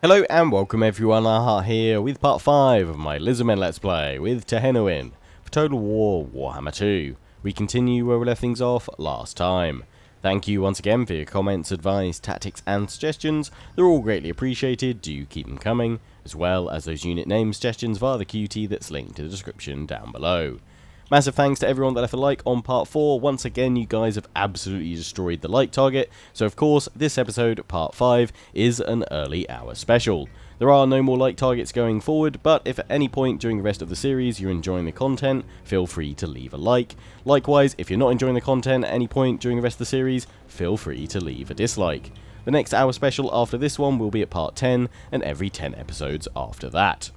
Hello and welcome everyone, Aha here with part 5 of my Lizardmen Let's Play with Tehenhauin for Total War Warhammer 2. We continue where we left things off last time. Thank you once again for your comments, advice, tactics and suggestions. They're all greatly appreciated, do keep them coming, as well as those unit name suggestions via the QT that's linked in the description down below. Massive thanks to everyone that left a like on part 4. Once again, you guys have absolutely destroyed the like target. So of course, this episode, part 5, is an early hour special. There are no more like targets going forward, but if at any point during the rest of the series you're enjoying the content, feel free to leave a like. Likewise, if you're not enjoying the content at any point during the rest of the series, feel free to leave a dislike. The next hour special after this one will be at part 10, and every 10 episodes after that.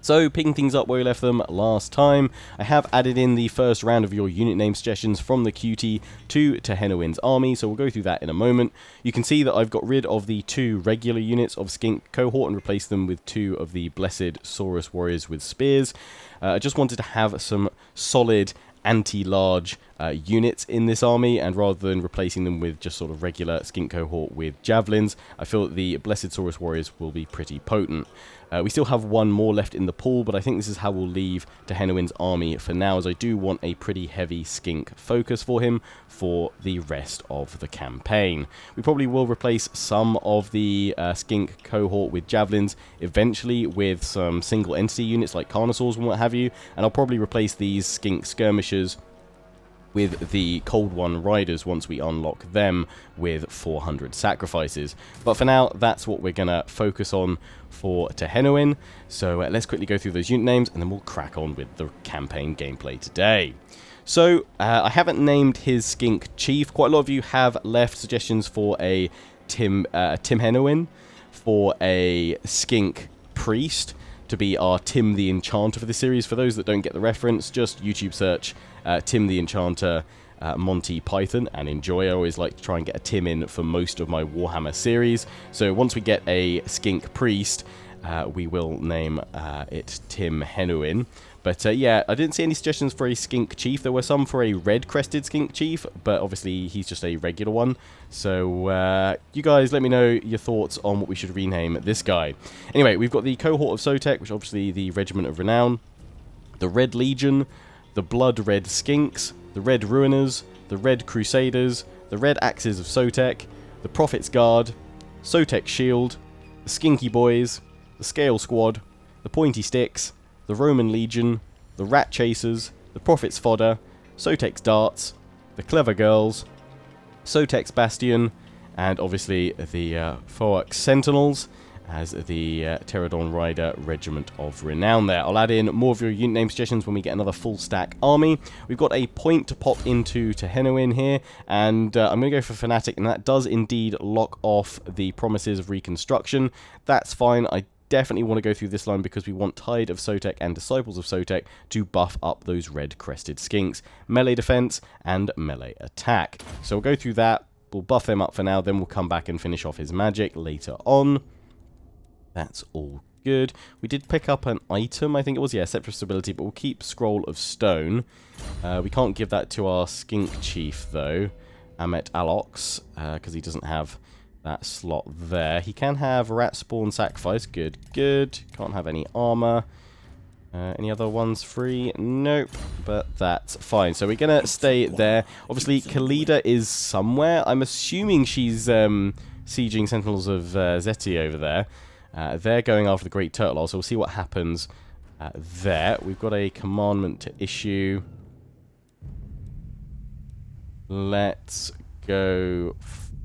So, picking things up where we left them last time, I have added in the first round of your unit name suggestions from the QT to Tehenhauin's army, so we'll go through that in a moment. You can see that I've got rid of the 2 regular units of Skink Cohort and replaced them with 2 of the Blessed Saurus Warriors with Spears. I just wanted to have some solid anti-large units in this army, and rather than replacing them with just sort of regular Skink Cohort with Javelins, I feel that the Blessed Saurus Warriors will be pretty potent. We still have one more left in the pool, but I think this is how we'll leave Tehenhauin's army for now, as I do want a pretty heavy Skink focus for him for the rest of the campaign. We probably will replace some of the Skink Cohort with Javelins, eventually with some single entity units like Carnosaurs and what have you, and I'll probably replace these Skink Skirmishers with the Cold One Riders once we unlock them with 400 sacrifices. But for now, that's what we're going to focus on for Tehenhauin. So let's quickly go through those unit names and then we'll crack on with the campaign gameplay today. So I haven't named his Skink Chief. Quite a lot of you have left suggestions for a Tehenhauin, for a Skink Priest, to be our Tim the Enchanter for the series. For those that don't get the reference, just YouTube search Tim the Enchanter Monty Python and enjoy. I always like to try and get a Tim in for most of my Warhammer series. So once we get a Skink Priest, we will name it Tehenhauin. But yeah, I didn't see any suggestions for a Skink Chief. There were some for a red-crested Skink Chief, but obviously he's just a regular one. So you guys let me know your thoughts on what we should rename this guy. Anyway, we've got the Cohort of Sotek, which is obviously the Regiment of Renown, the Red Legion, the Blood Red Skinks, the Red Ruiners, the Red Crusaders, the Red Axes of Sotek, the Prophet's Guard, Sotek Shield, the Skinky Boys, the Scale Squad, the Pointy Sticks, the Roman Legion, the Rat Chasers, the Prophet's Fodder, Sotek's Darts, the Clever Girls, Sotek's Bastion, and obviously the Foax Sentinels as the Pterodon Rider Regiment of Renown there. I'll add in more of your unit name suggestions when we get another full stack army. We've got a point to pop into Tehenhauin here, and I'm going to go for Fanatic, and that does indeed lock off the Promises of Reconstruction. That's fine. I definitely want to go through this line because we want Tide of Sotek and Disciples of Sotek to buff up those red-crested skinks. Melee defense and melee attack. So we'll go through that. We'll buff them up for now, then we'll come back and finish off his magic later on. That's all good. We did pick up an item, I think it was, yeah, Scepter of Stability, but we'll keep Scroll of Stone. We can't give that to our Skink Chief, though, Amet Alox, because he doesn't have that slot there. He can have Rat Spawn Sacrifice. Good, good. Can't have any armor. Any other ones free? Nope, but that's fine. So we're going to stay there. Obviously, Khalida is somewhere. I'm assuming she's sieging Sentinels of Zeti over there. They're going after the Great Turtle Isle, so we'll see what happens there. We've got a commandment to issue. Let's go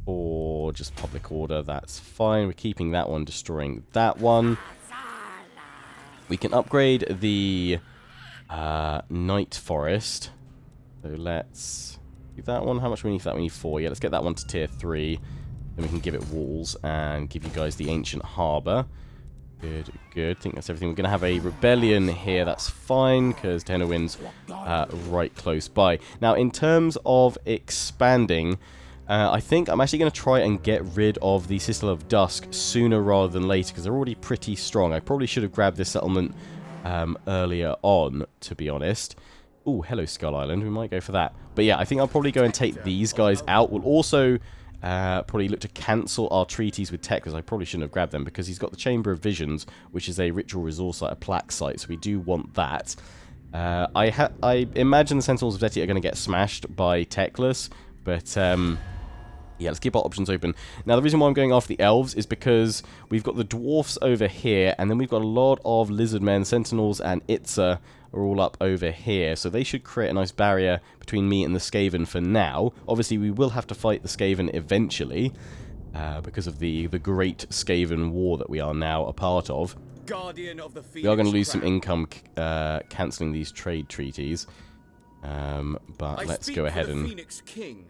for just public order. That's fine. We're keeping that one, destroying that one. We can upgrade the Night Forest. So let's give that one. How much do we need for that? We need 4. Yeah, let's get that one to tier 3. Then we can give it walls and give you guys the Ancient Harbour. Good, good. I think that's everything. We're going to have a rebellion here. That's fine, because Tehenhauin's right close by. Now, in terms of expanding, I think I'm actually going to try and get rid of the Citadel of Dusk sooner rather than later, because they're already pretty strong. I probably should have grabbed this settlement earlier on, to be honest. Oh, hello, Skull Island. We might go for that. But yeah, I think I'll probably go and take these guys out. We'll also probably look to cancel our treaties with Tech, because I probably shouldn't have grabbed them, because he's got the Chamber of Visions, which is a ritual resource site, a plaque site, so we do want that. I imagine the Sentinels of Zeti are going to get smashed by Techless, but yeah, let's keep our options open. Now, the reason why I'm going after the Elves is because we've got the Dwarfs over here, and then we've got a lot of Lizardmen, Sentinels, and Itza are all up over here, so they should create a nice barrier between me and the Skaven for now. Obviously, we will have to fight the Skaven eventually, because of the great Skaven war that we are now a part of. Guardian of the We are going to lose some income cancelling these trade treaties. But let's go ahead and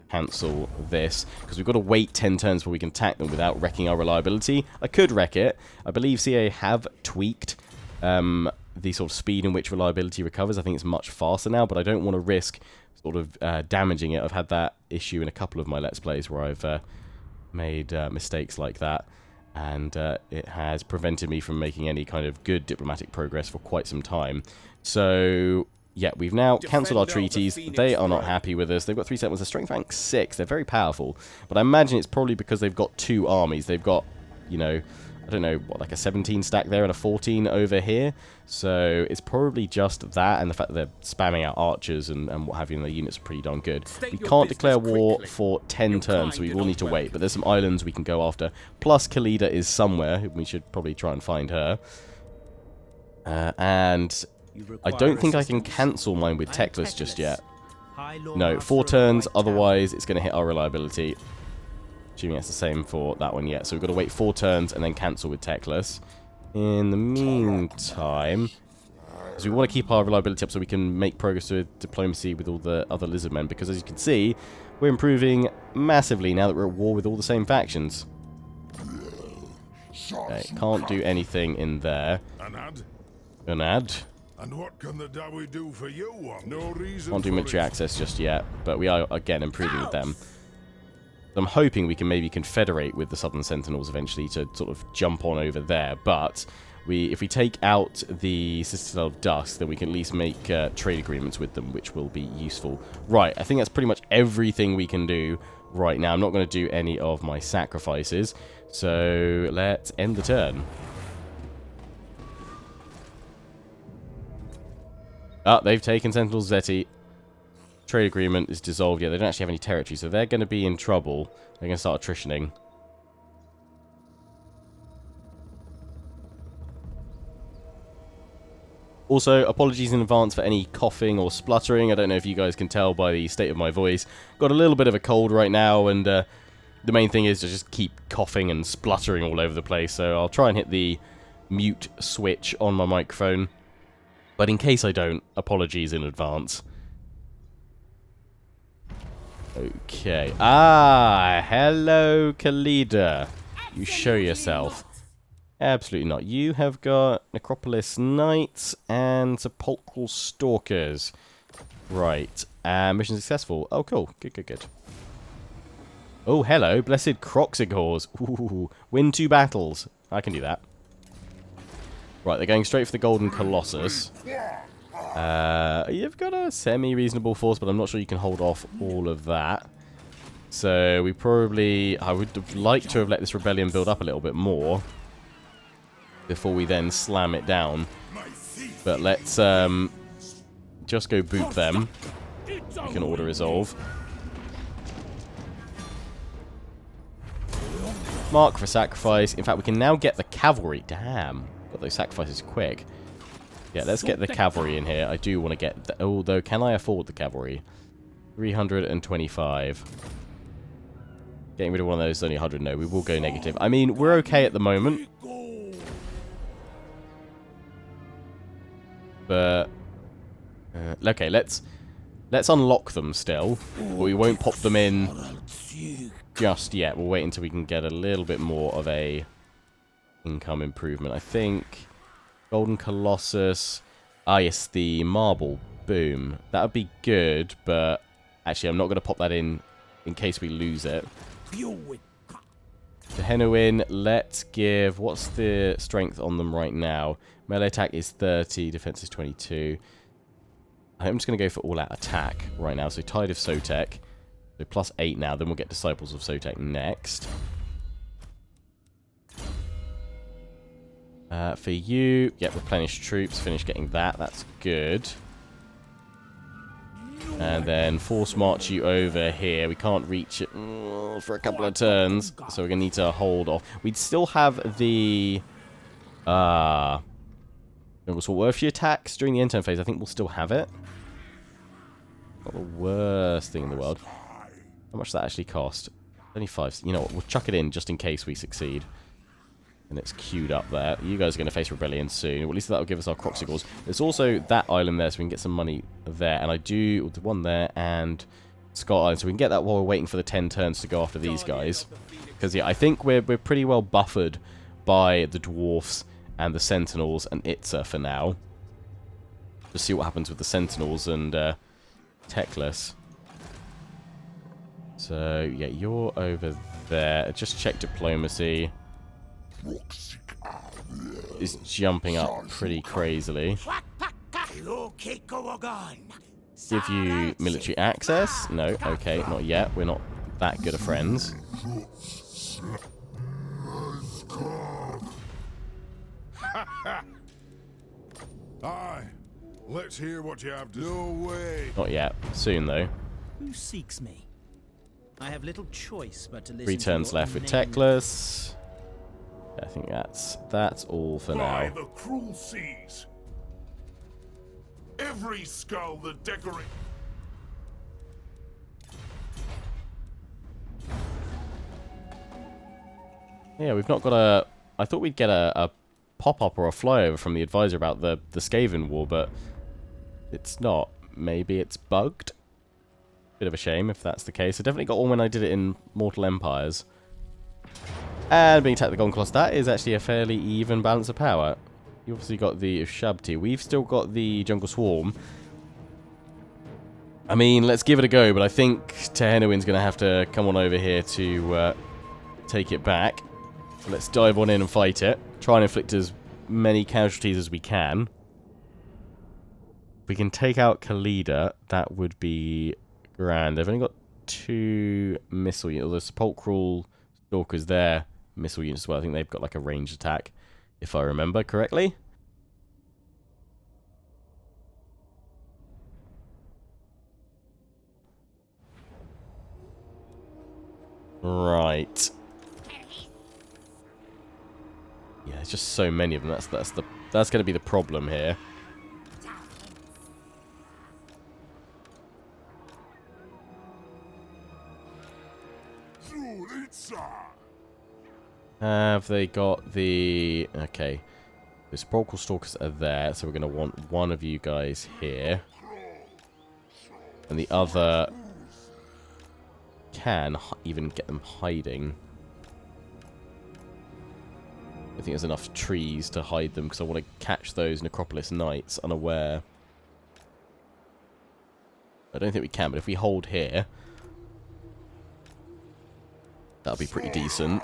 cancel this, because we've got to wait 10 turns before we can attack them without wrecking our reliability. I could wreck it. I believe CA have tweaked the sort of speed in which reliability recovers. I think it's much faster now, but I don't want to risk sort of damaging it. I've had that issue in a couple of my Let's Plays where I've made mistakes like that, and it has prevented me from making any kind of good diplomatic progress for quite some time. So yeah, we've now cancelled our treaties. They are not happy with us. They've got 3 settlements. They're strength rank 6. They're very powerful. But I imagine it's probably because they've got 2 armies. They've got, you know, I don't know, what, like a 17 stack there and a 14 over here. So it's probably just that, and the fact that they're spamming out archers and what have you, and the units are pretty darn good. We can't declare war for 10 turns, so we will need to wait. But there's some islands we can go after. Plus, Khalida is somewhere. We should probably try and find her. And I don't think I can cancel mine with Techless just yet. No, 4 turns, otherwise it's going to hit our reliability. Assuming that's the same for that one yet. So we've got to wait 4 turns and then cancel with Techless. In the meantime, because we want to keep our reliability up so we can make progress with diplomacy with all the other Lizardmen, because as you can see, we're improving massively now that we're at war with all the same factions. Okay, can't do anything in there. Anad. And what can the Dawi do for you? No reason. Can't do military access just yet, but we are again improving with them. I'm hoping we can maybe confederate with the Southern Sentinels eventually to sort of jump on over there, but if we take out the Citadel of Dusk, then we can at least make trade agreements with them, which will be useful. Right, I think that's pretty much everything we can do right now. I'm not going to do any of my sacrifices, so let's end the turn. They've taken Sentinel Zeti. Trade agreement is dissolved. Yeah, they don't actually have any territory, so they're going to be in trouble. They're going to start attritioning. Also, apologies in advance for any coughing or spluttering. I don't know if you guys can tell by the state of my voice. Got a little bit of a cold right now, and the main thing is to just keep coughing and spluttering all over the place. So I'll try and hit the mute switch on my microphone. But in case I don't, apologies in advance. Okay. Hello, Khalida. You show yourself. Absolutely not. You have got Necropolis Knights and Sepulchral Stalkers. Right. Mission successful. Oh, cool. Good, good, good. Oh, hello. Blessed Croxigors. Ooh. Win 2 battles. I can do that. Right, they're going straight for the Golden Colossus. You've got a semi-reasonable force, but I'm not sure you can hold off all of that. So we probably... I would have liked to have let this rebellion build up a little bit more before we then slam it down. But let's just go boot them. We can auto resolve. Mark for sacrifice. In fact, we can now get the cavalry. Damn. Got those sacrifices quick. Yeah, let's get the cavalry in here. I do want to get... although, can I afford the cavalry? 325. Getting rid of one of those is only 100. No, we will go negative. I mean, we're okay at the moment. But... okay, let's unlock them still. But we won't pop them in just yet. We'll wait until we can get a little bit more of a income improvement. I think Golden Colossus. Yes, the marble. Boom. That would be good, but actually I'm not going to pop that in case we lose it. Tehenhauin, let's give... what's the strength on them right now? Melee attack is 30, defense is 22. I'm just going to go for all-out attack right now. So Tide of Sotek. So +8 now, then we'll get Disciples of Sotek next. For you, get replenish troops, finish getting that, that's good. And then force march you over here. We can't reach it for a couple of turns, so we're going to need to hold off. We'd still have the... well, if she attacks during the end turn phase, I think we'll still have it. Not the worst thing in the world. How much does that actually cost? Only 5. You know what, we'll chuck it in just in case we succeed. And it's queued up there. You guys are going to face Rebellion soon. Well, at least that'll give us our Croxigors. There's also that island there, so we can get some money there. And I do... the one there and Scott Island. So we can get that while we're waiting for the 10 turns to go after these guys. Because, yeah, I think we're pretty well buffered by the Dwarfs and the Sentinels and Itza for now. Just see what happens with the Sentinels and Teclis. So, yeah, you're over there. Just check diplomacy. Is jumping up pretty crazily. Give you military access? No, okay, not yet. We're not that good of friends. Aye, let's hear what you have to... No way. Not yet. Soon, though. Who seeks me? I have little choice but to listen 3 turns to your left with name. Teclis. I think that's all for By now. the cruel seas, every skull that decorates. Yeah, we've not got a... I thought we'd get a pop-up or a flyover from the advisor about the Skaven War, but it's not. Maybe it's bugged? Bit of a shame if that's the case. I definitely got one when I did it in Mortal Empires. And being attacked the Gon Colossus, that is actually a fairly even balance of power. You obviously got the Ushabti. We've still got the Jungle Swarm. I mean, let's give it a go, but I think Tehenhauin's going to have to come on over here to take it back. So let's dive on in and fight it. Try and inflict as many casualties as we can. If we can take out Khalida, that would be grand. They've only got 2 missile units. The Sepulchral Stalkers there. Missile units as well. I think they've got like a ranged attack, if I remember correctly. Right. Yeah, there's just so many of them. That's going to be the problem here. Have they got the... Okay. The Sepulchral Stalkers are there, so we're going to want one of you guys here. And the other can even get them hiding. I think there's enough trees to hide them, because I want to catch those Necropolis Knights unaware. I don't think we can, but if we hold here, that'll be pretty decent.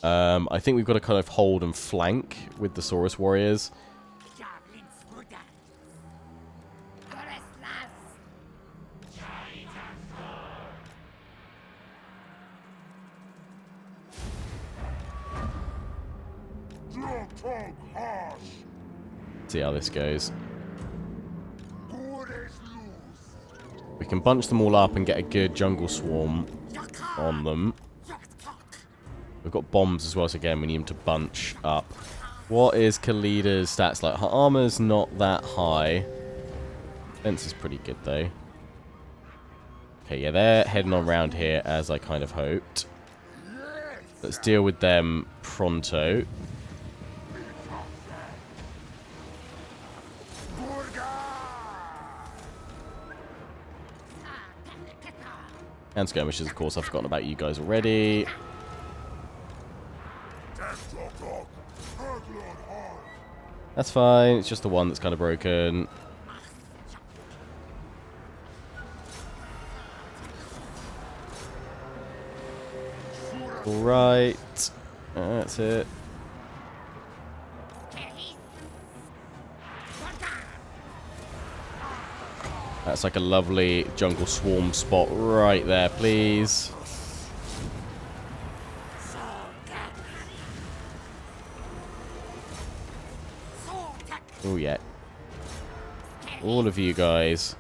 I think we've got to kind of hold and flank with the Saurus Warriors. See how this goes. We can bunch them all up and get a good jungle swarm on them. We've got bombs as well, so again, we need them to bunch up. What is Khalida's stats like? Her armor's not that high. Defense is pretty good, though. Okay, yeah, they're heading on around here, as I kind of hoped. Let's deal with them pronto. And skirmishes, of course. I've forgotten about you guys already. That's fine. It's just the one that's kind of broken. Alright. That's it. That's like a lovely jungle swarm spot right there, please. Oh, yeah. All of you guys.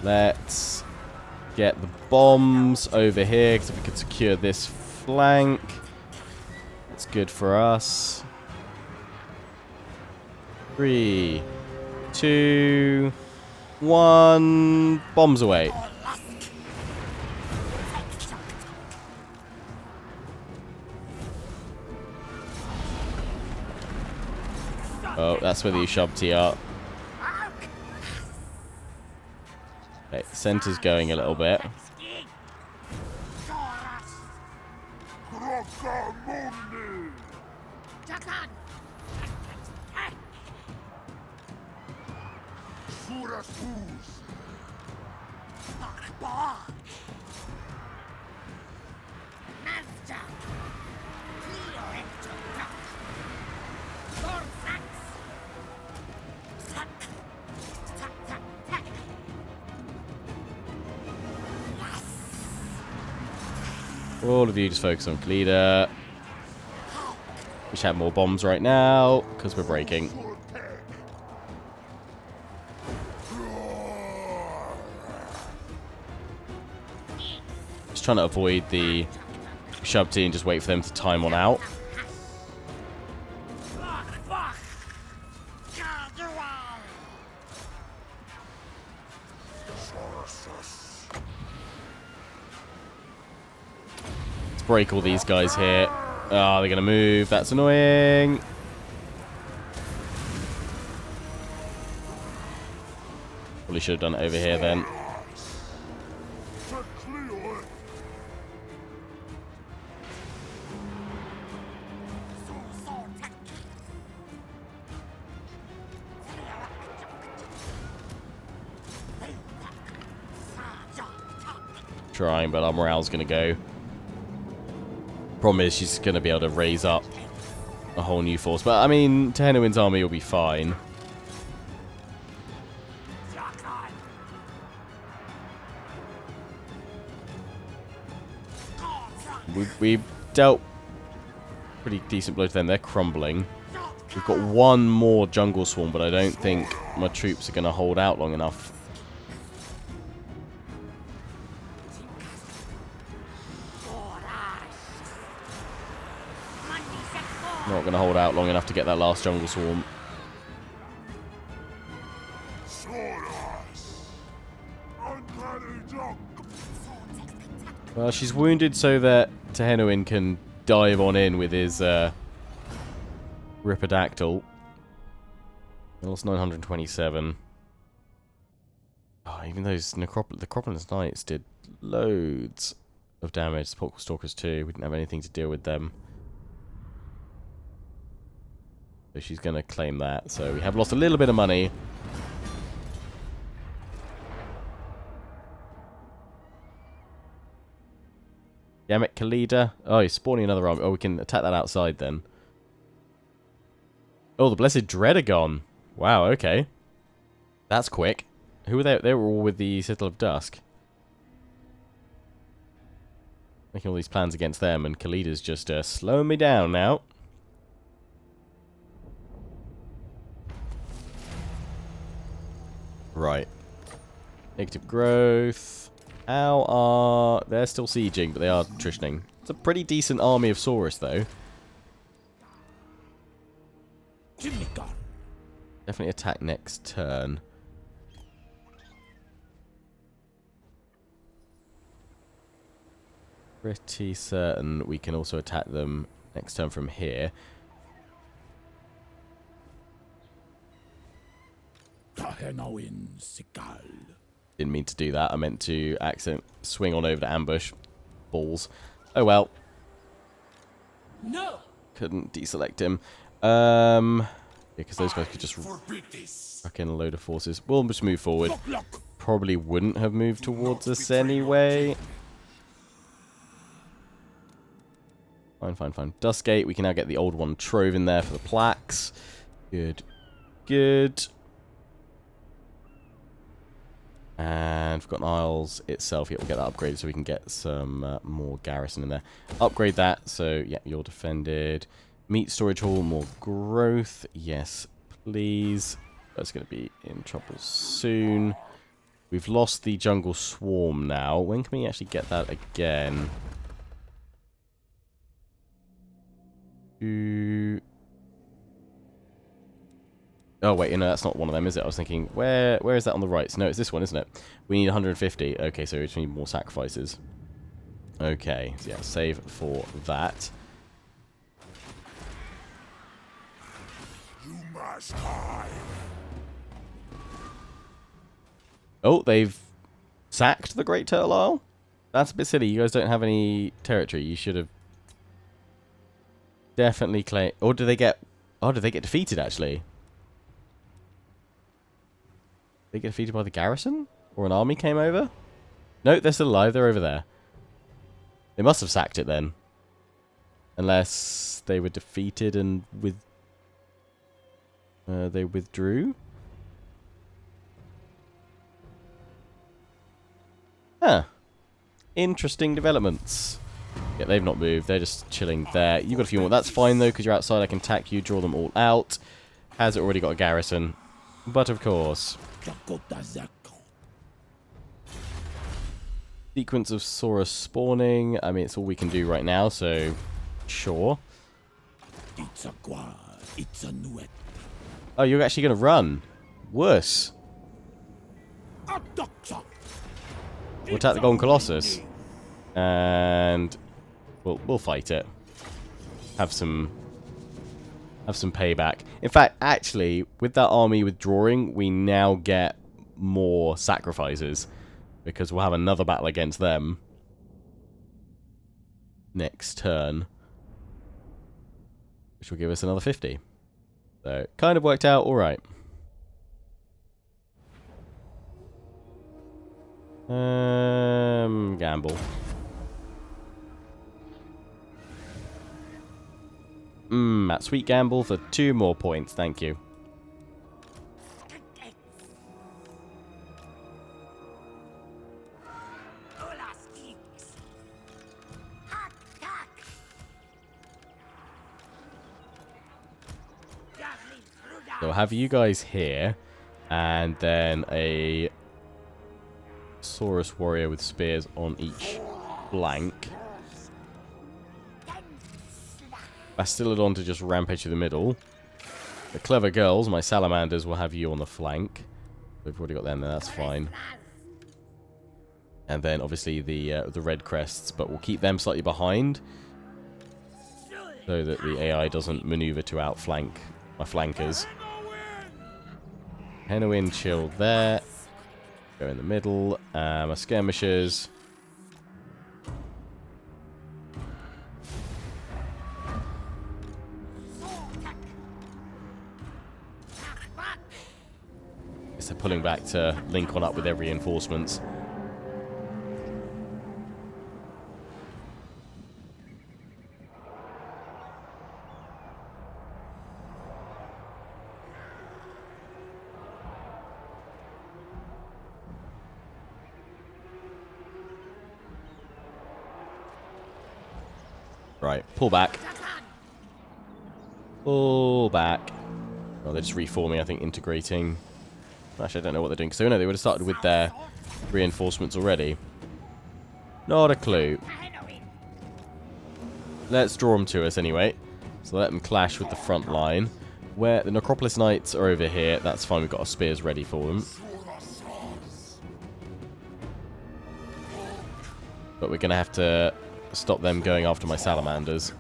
Let's get the bombs over here, because if we could secure this flank, it's good for us. 3, 2, 1, bombs away. Oh, that's where the Ushabti are. Okay, center's going a little bit. All of you just focus on Khalida. We should have more bombs right now, because we're breaking. Just trying to avoid the Ushabti and just wait for them to time on out. Break all these guys here. Oh, they're gonna move. That's annoying. Probably should have done it over here then. Trying, but our morale's gonna go. Problem is, she's going to be able to raise up a whole new force. But, I mean, Tehenhauin's army will be fine. We've dealt pretty decent blow to them. They're crumbling. We've got one more jungle swarm, but I don't think my troops are going to hold out long enough. Not going to hold out long enough to get that last jungle swarm. Well, she's wounded so that Tehenhauin can dive on in with his Ripidactyl. He lost 927. Oh, even those the Necropolis Knights did loads of damage. Sepulchral Stalkers too. We didn't have anything to deal with them. So she's going to claim that. So we have lost a little bit of money. Damn it, Khalida. Oh, he's spawning another army. Oh, we can attack that outside then. Oh, the Blessed Dread are gone. Wow, okay. That's quick. Who were they? They were all with the Citadel of Dusk. Making all these plans against them, and Khalida's just slowing me down now. Right. Negative growth. How are... They're still sieging, but they are attritioning. It's a pretty decent army of Saurus, though. Definitely attack next turn. Pretty certain we can also attack them next turn from here. Didn't mean to do that. I meant to swing on over to ambush. Balls. Oh well. No. Couldn't deselect him. because those guys could just chuck in a load of forces. We'll just move forward. Probably wouldn't have moved towards us anyway. Fine, fine, fine. Dustgate, we can now get the old one trove in there for the plaques. Good, good. And Forgotten Isles itself, yeah, we'll get that upgraded so we can get some more garrison in there. Upgrade that, so yeah, you're defended. Meat storage hall, more growth. Yes, please. That's going to be in trouble soon. We've lost the jungle swarm now. When can we actually get that again? Oh wait, you know, that's not one of them, is it? I was thinking, where is that on the right? No, it's this one, isn't it? We need 150. Okay, so we just need more sacrifices. Okay, so yeah, save for that. You must hide. Oh, they've sacked the Great Turtle Isle? That's a bit silly. You guys don't have any territory. You should have definitely claimed... Or did they get... Oh, did they get defeated, actually? They get defeated by the garrison? Or an army came over? No, they're still alive. They're over there. They must have sacked it then. Unless they were defeated and they withdrew? Huh. Interesting developments. Yeah, they've not moved. They're just chilling there. You've got a few more. That's fine, though, because you're outside. I can attack you, draw them all out. Has it already got a garrison? But, of course. Sequence of Saurus spawning. I mean, it's all we can do right now, so... Sure. Oh, you're actually going to run. Worse. We'll attack the Golden Colossus. And... We'll fight it. Have some payback. In fact, actually, with that army withdrawing, we now get more sacrifices. Because we'll have another battle against them next turn. Which will give us another 50. So, kind of worked out alright. Gamble. That sweet gamble for 2 more points, thank you. So I'll have you guys here, and then a Saurus warrior with spears on each flank. Bastillodon to just rampage through the middle. The clever girls, my salamanders, will have you on the flank. We've already got them there, that's fine. And then obviously the red crests, but we'll keep them slightly behind so that the AI doesn't maneuver to outflank my flankers. Tehenhauin chill there. Go in the middle. My skirmishers. Guess they're pulling back to link on up with their reinforcements. Right, pull back. Pull back. Oh, they're just reforming, I think, integrating. Actually, I don't know what they're doing, because they would have started with their reinforcements already. Not a clue. Let's draw them to us anyway. So let them clash with the front line. Where the Necropolis Knights are over here, that's fine, we've got our spears ready for them. But we're going to have to stop them going after my salamanders.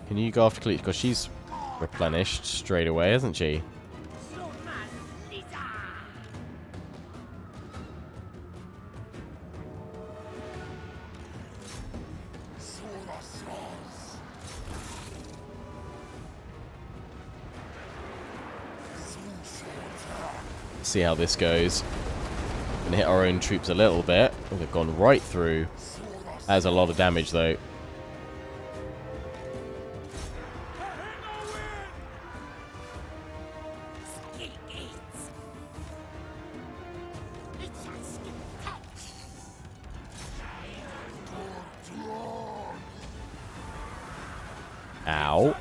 Can you go after Khalida? Because she's replenished straight away, hasn't she? Let's see how this goes. Gonna hit our own troops a little bit. Oh, they've gone right through. That's a lot of damage, though. Ow.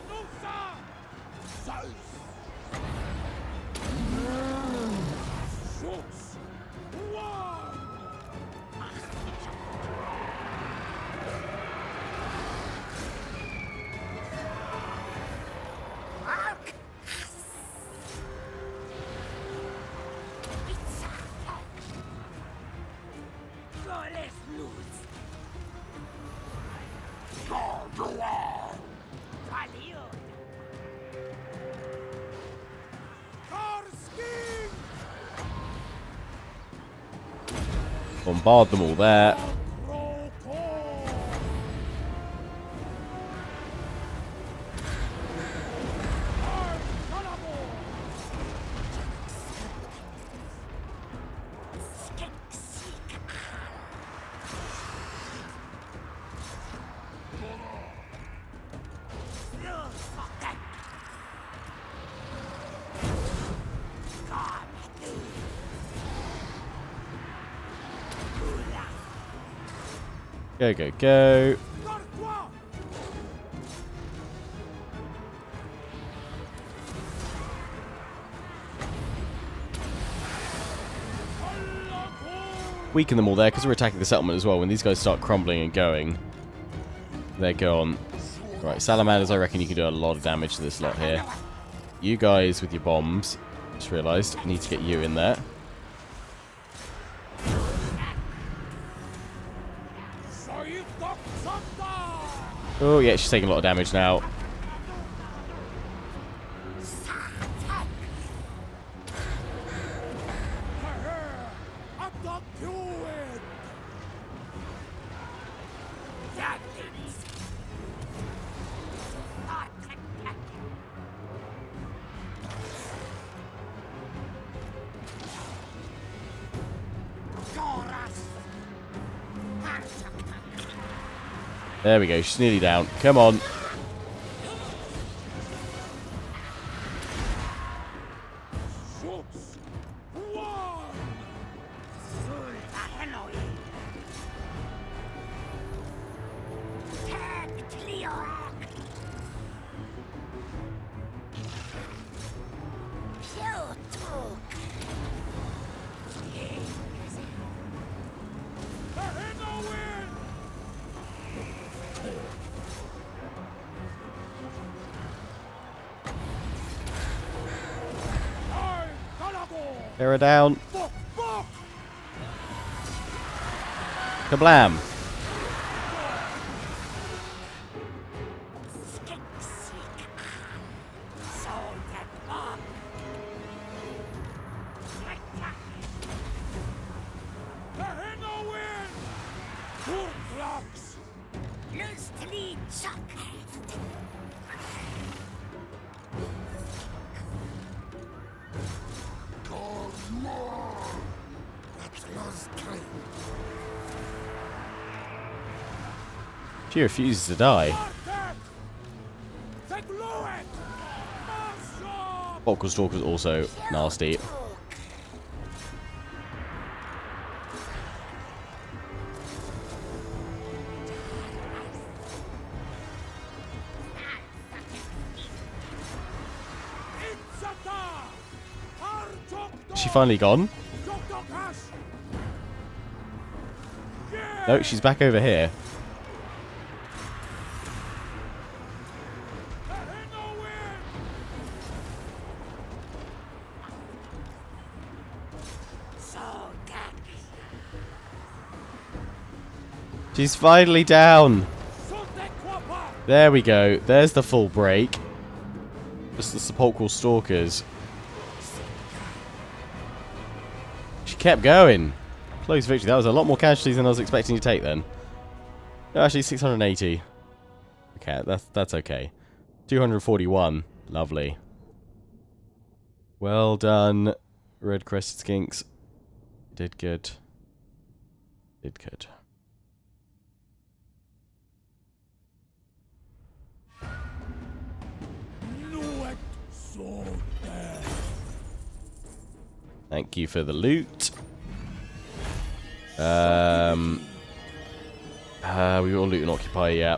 Bombard them all there. Go, go, go. Weaken them all there because we're attacking the settlement as well. When these guys start crumbling and going, they're gone. Right, salamanders, I reckon you can do a lot of damage to this lot here. You guys with your bombs, just realised, need to get you in there. Oh yeah, she's taking a lot of damage now. There we go, she's nearly down. Come on. Tear her down. Kablam. She refuses to die. Vocal Stalker's also nasty. Is she finally gone? No, she's back over here. She's finally down. There we go. There's the full break. Just the sepulchral stalkers. She kept going. Close victory. That was a lot more casualties than I was expecting to take then. No, actually 680. Okay, that's okay. 241. Lovely. Well done. red crested skinks. Did good. Did good. Thank you for the loot. We will loot and occupy, yeah.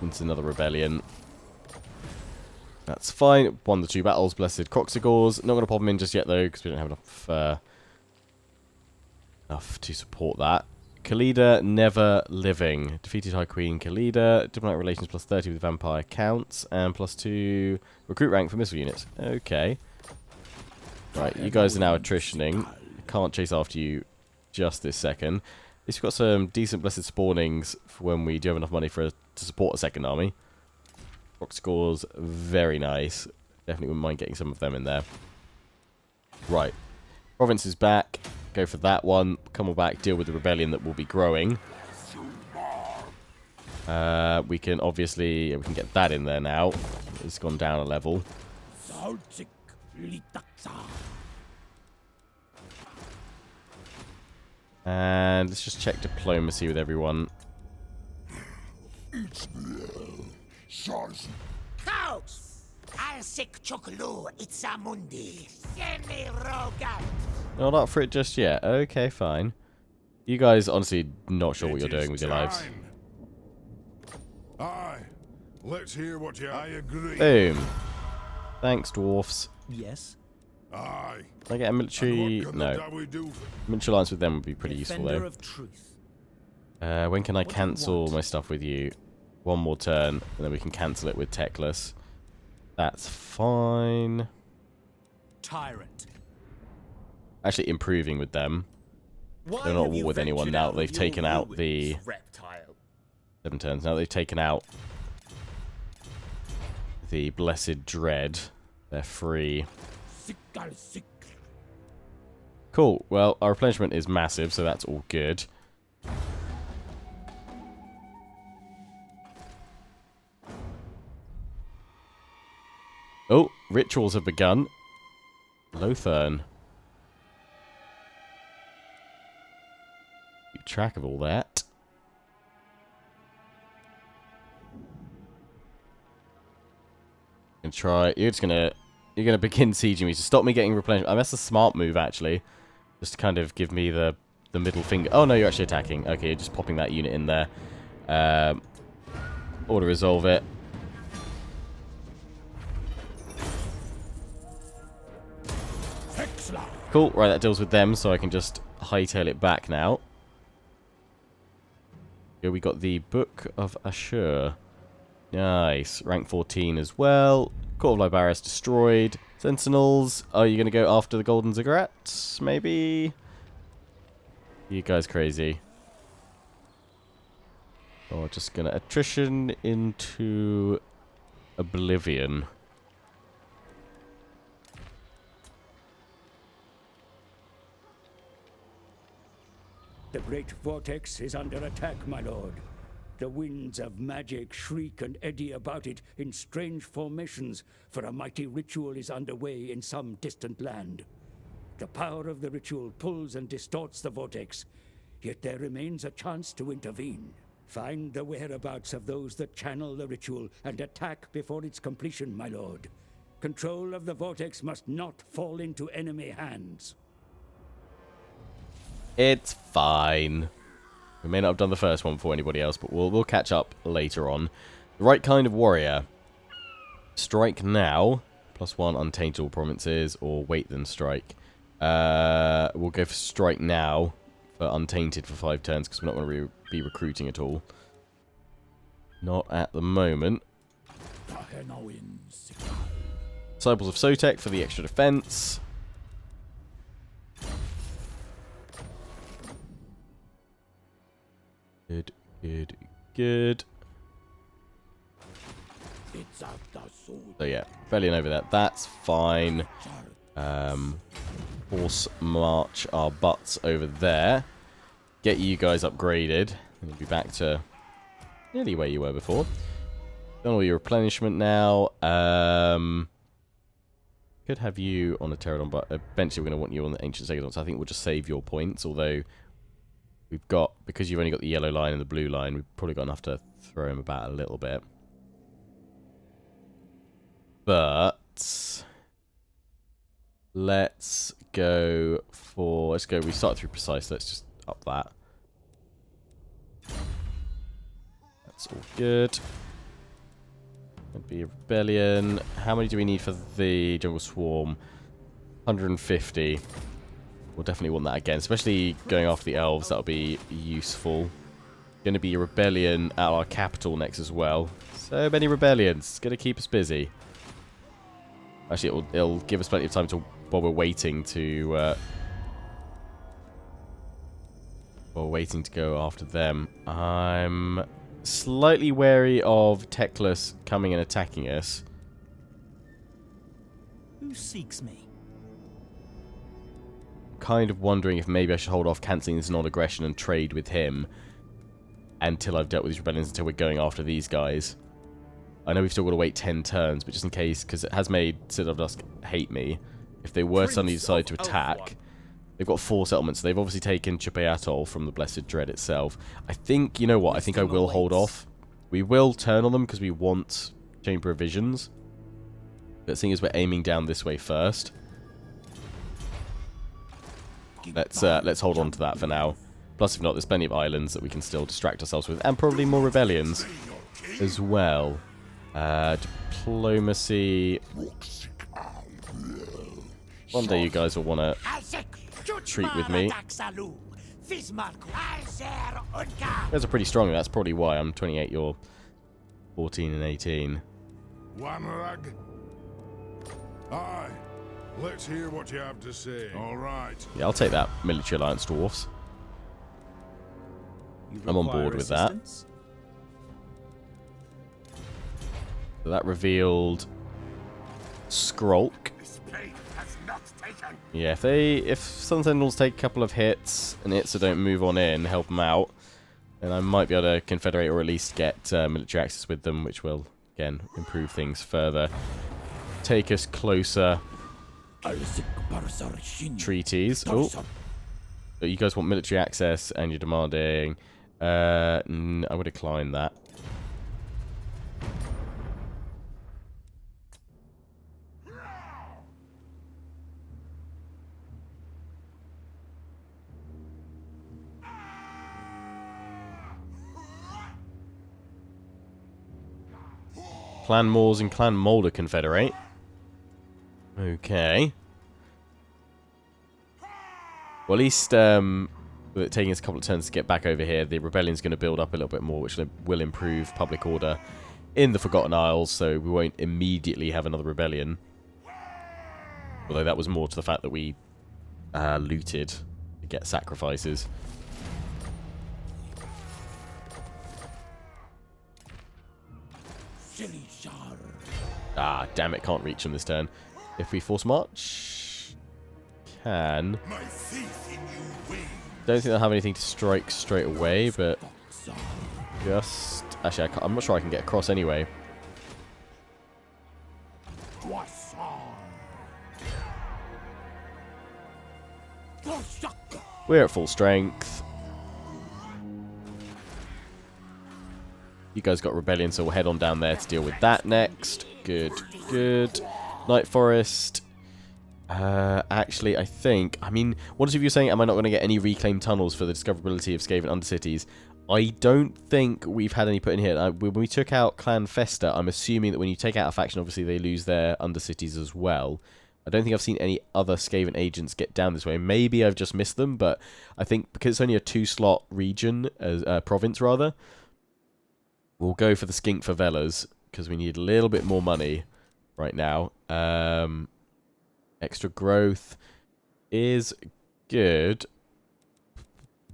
It's another rebellion. That's fine. Won the 2 battles. Blessed Croxigors. Not going to pop them in just yet, though, because we don't have enough to support that. Khalida, never living. Defeated High Queen Khalida. Diplomatic relations plus 30 with vampire counts. And plus 2 recruit rank for missile units. Okay. Right, you guys are now attritioning. Can't chase after you just this second. At least we've got some decent blessed spawnings for when we do have enough money to support a second army. Rock scores, very nice. Definitely wouldn't mind getting some of them in there. Right. Province is back. Go for that one. Come on back, deal with the rebellion that will be growing. We can obviously... we can get that in there now. It's gone down a level. And let's just check diplomacy with everyone. Not up for it just yet. Okay, fine. You guys honestly not sure what you're doing with your lives. Aye. Let's hear what you... I agree. Boom. Thanks, dwarfs. Yes. Aye. Can I get a military... no. Military alliance with them would be pretty useful, though. Of truth. When can I cancel my stuff with you? One more turn, and then we can cancel it with Techless. That's fine. Tyrant. Actually improving with them. They're not at war with anyone now. They've taken out the... reptile? 7 turns. Now they've taken out the Blessed Dread. They're free. Cool. Well, our replenishment is massive, so that's all good. Oh, rituals have begun. Lothern. Keep track of all that. And try. You're gonna begin sieging me to stop me getting replenishment. That's a smart move, actually. Just to kind of give me the middle finger. Oh no, you're actually attacking. Okay, you're just popping that unit in there. Auto resolve it. Cool, right, that deals with them, so I can just hightail it back now. Here we got the Book of Ashur. Nice. Rank 14 as well. Court of Libarius destroyed. Sentinels. Are you going to go after the Golden Ziggurat? Maybe? You guys crazy. Oh, just going to attrition into oblivion. The great vortex is under attack, my lord. The winds of magic shriek and eddy about it in strange formations, for a mighty ritual is underway in some distant land. The power of the ritual pulls and distorts the vortex, yet there remains a chance to intervene. Find the whereabouts of those that channel the ritual and attack before its completion, my lord. Control of the vortex must not fall into enemy hands. It's fine. We may not have done the first one before anybody else, but we'll catch up later on. The right kind of warrior. Strike now. +1 untainted provinces, or wait then strike. We'll go for strike now for untainted for 5 turns, because we're not going to be recruiting at all. Not at the moment. Disciples of Sotek for the extra defense. Good, good, good. So yeah, rebellion over that. That's fine. Force march our butts over there. Get you guys upgraded. And we'll be back to nearly where you were before. Done all your replenishment now. Could have you on a pterodon, but eventually we're going to want you on the ancient stegodon, so I think we'll just save your points, although we've got, because you've only got the yellow line and the blue line, we've probably got enough to throw him about a little bit. But let's go, we start through precise, let's just up that. That's all good. That'd be a rebellion. How many do we need for the jungle swarm? 150. We'll definitely want that again, especially going after the elves. That'll be useful. Going to be a rebellion at our capital next as well. So many rebellions. It's going to keep us busy. Actually, it'll give us plenty of time to while we're waiting to go after them. I'm slightly wary of Teclis coming and attacking us. Who seeks me? Kind of wondering if maybe I should hold off cancelling this non-aggression and trade with him until I've dealt with these rebellions, until we're going after these guys. I know we've still got to wait 10 turns, but just in case, because it has made Citadel of Dusk hate me, if they were suddenly decide to attack, they've got 4 settlements. They've obviously taken Chupe Atoll from the Blessed Dread itself. I think, you know what, I think I will hold off. We will turn on them because we want Chamber of Visions. But seeing as we're aiming down this way first, let's hold on to that for now. Plus, if not, there's plenty of islands that we can still distract ourselves with, and probably more rebellions as well. Diplomacy. One day you guys will want to treat with me. You guys are pretty strong, that's probably why. I'm 28, you're 14 and 18. Wanrag? Aye. Let's hear what you have to say. All right. Yeah, I'll take that, Military Alliance Dwarfs. I'm on board with that. So that revealed Skrolk. Yeah, if Sun Sentinels take a couple of hits and Itza don't move on in, help them out, then I might be able to confederate or at least get military access with them, which will, again, improve things further. Take us closer. Treaties. Oh. But you guys want military access and you're demanding... I would decline that. Clan Moors and Clan Molder confederate. Okay. Well, at least with it taking us a couple of turns to get back over here, the rebellion's going to build up a little bit more, which will improve public order in the Forgotten Isles, so we won't immediately have another rebellion. Although that was more to the fact that we looted to get sacrifices. Ah, damn it, can't reach them this turn. If we force march, can. Don't think they'll have anything to strike straight away, but just actually, I'm not sure I can get across anyway. We're at full strength. You guys got rebellion, so we'll head on down there to deal with that next. Good, good. Night Forest. Actually, I think... I mean, what if you're saying, am I not going to get any reclaimed tunnels for the discoverability of Skaven Undercities? I don't think we've had any put in here. When we took out Clan Festa, I'm assuming that when you take out a faction, obviously they lose their Undercities as well. I don't think I've seen any other Skaven agents get down this way. Maybe I've just missed them, but I think because it's only a 2-slot region, province rather, we'll go for the Skink Favelas, because we need a little bit more money right now. Extra growth is good.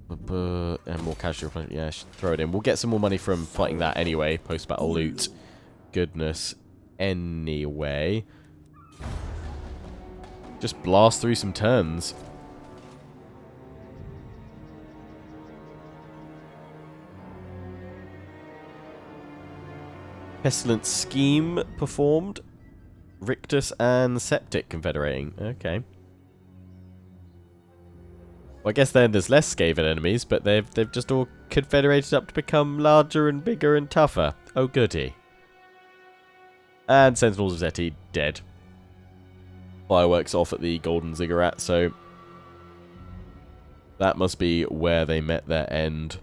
And more casual. Yeah, throw it in. We'll get some more money from fighting that anyway. Post-battle loot. Goodness. Anyway. Just blast through some turns. Pestilent Scheme performed. Rictus and Septic confederating. Okay. Well, I guess then there's less Skaven enemies, but they've just all confederated up to become larger and bigger and tougher. Oh goody. And Sentinels of Zeti dead. Fireworks off at the Golden Ziggurat, so that must be where they met their end.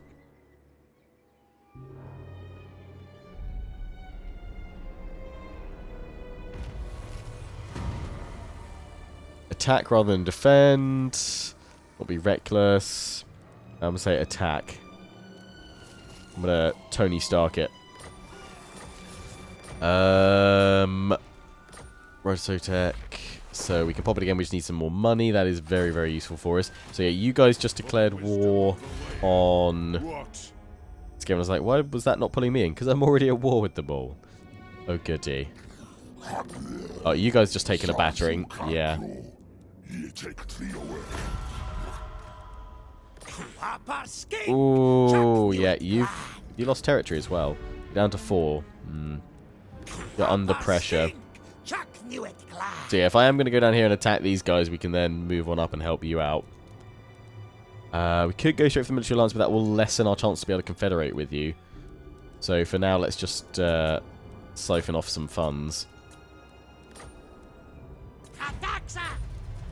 Attack rather than defend. Will be reckless. I'm going to say attack. I'm going to Tony Stark it. Rosotech. So we can pop it again. We just need some more money. That is very, very useful for us. So yeah, you guys just declared war on... What? Skaven was like, why was that not pulling me in? Because I'm already at war with them all. Oh, goody. Oh, you guys just taking a battering. Yeah. Ooh, yeah, you lost territory as well. You're down to 4. You're under pressure. So yeah, if I am going to go down here and attack these guys, we can then move on up and help you out. We could go straight for the military alliance, but that will lessen our chance to be able to confederate with you. So for now, let's just siphon off some funds.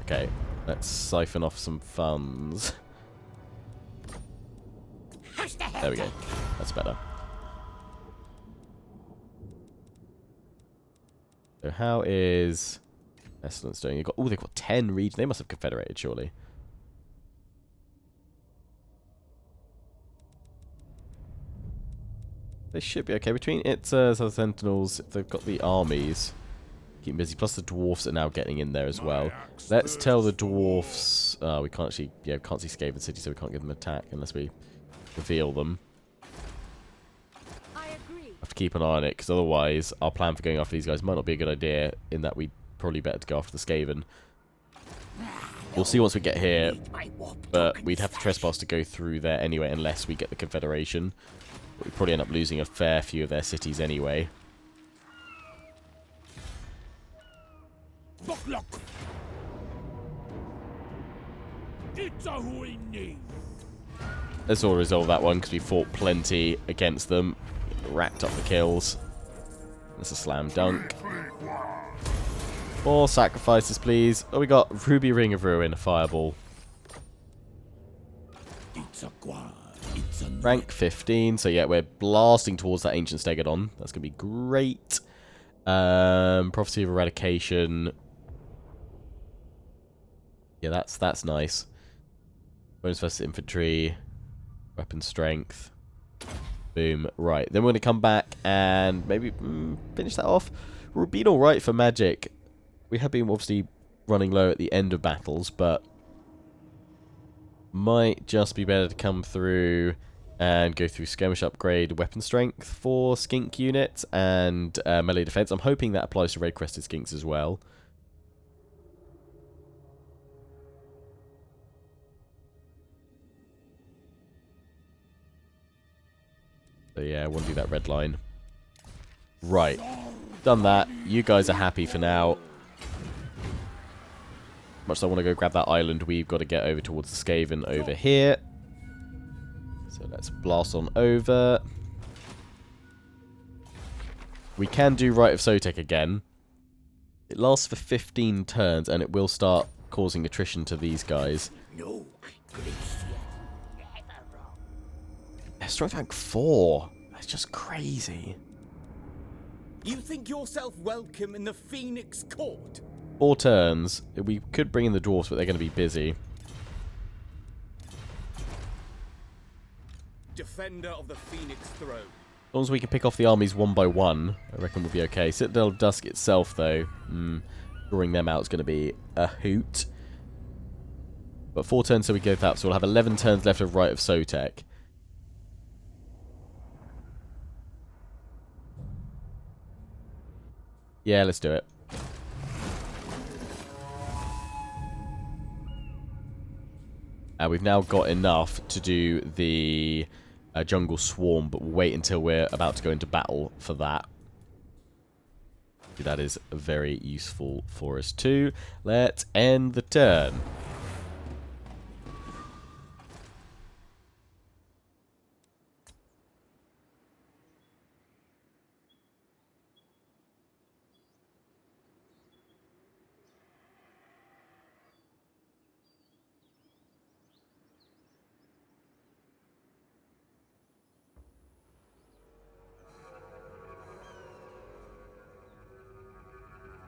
Okay, let's siphon off some funds. There we go. That's better. So how is Pestilence doing? They've got 10 regions. They must have confederated, surely. They should be okay. Between Itzers and Sentinels, if they've got the armies, keep busy. Plus the dwarfs are now getting in there as well. Let's tell the dwarfs... we can't actually... Yeah, we can't see Skaven City, so we can't give them an attack unless we reveal them. Have to keep an eye on it, because otherwise our plan for going after these guys might not be a good idea, in that we'd probably better to go after the Skaven. We'll see once we get here, but we'd have to trespass to go through there anyway, unless we get the Confederation. But we'd probably end up losing a fair few of their cities anyway. Let's all resolve that one, because we fought plenty against them. Racked up the kills. That's a slam dunk. 4 sacrifices, please. Oh, we got Ruby Ring of Ruin, a fireball. Rank 15. So yeah, we're blasting towards that Ancient Stegodon. That's going to be great. Prophecy of Eradication. Yeah, that's nice. Bonus versus infantry. Weapon strength. Boom. Right. Then we're going to come back and maybe finish that off. We've been alright for magic. We have been obviously running low at the end of battles, but might just be better to come through and go through skirmish upgrade, weapon strength for skink units, and melee defense. I'm hoping that applies to red crested skinks as well. So yeah, I want to do that red line. Right. Done that. You guys are happy for now. Much as I want to go grab that island, we've got to get over towards the Skaven over here. So let's blast on over. We can do Rite of Sotek again. It lasts for 15 turns, and it will start causing attrition to these guys. Strength rank 4. That's just crazy. You think yourself welcome in the Phoenix Court? 4 turns. We could bring in the dwarfs, but they're going to be busy. Defender of the Phoenix Throne. As long as we can pick off the armies one by one, I reckon we'll be okay. Citadel of Dusk itself, though, drawing them out is going to be a hoot. But 4 turns, so we go that. So we'll have 11 turns left of Rite of Sotek. Yeah, let's do it. We've now got enough to do the Jungle Swarm, but we'll wait until we're about to go into battle for that. That is very useful for us too. Let's end the turn.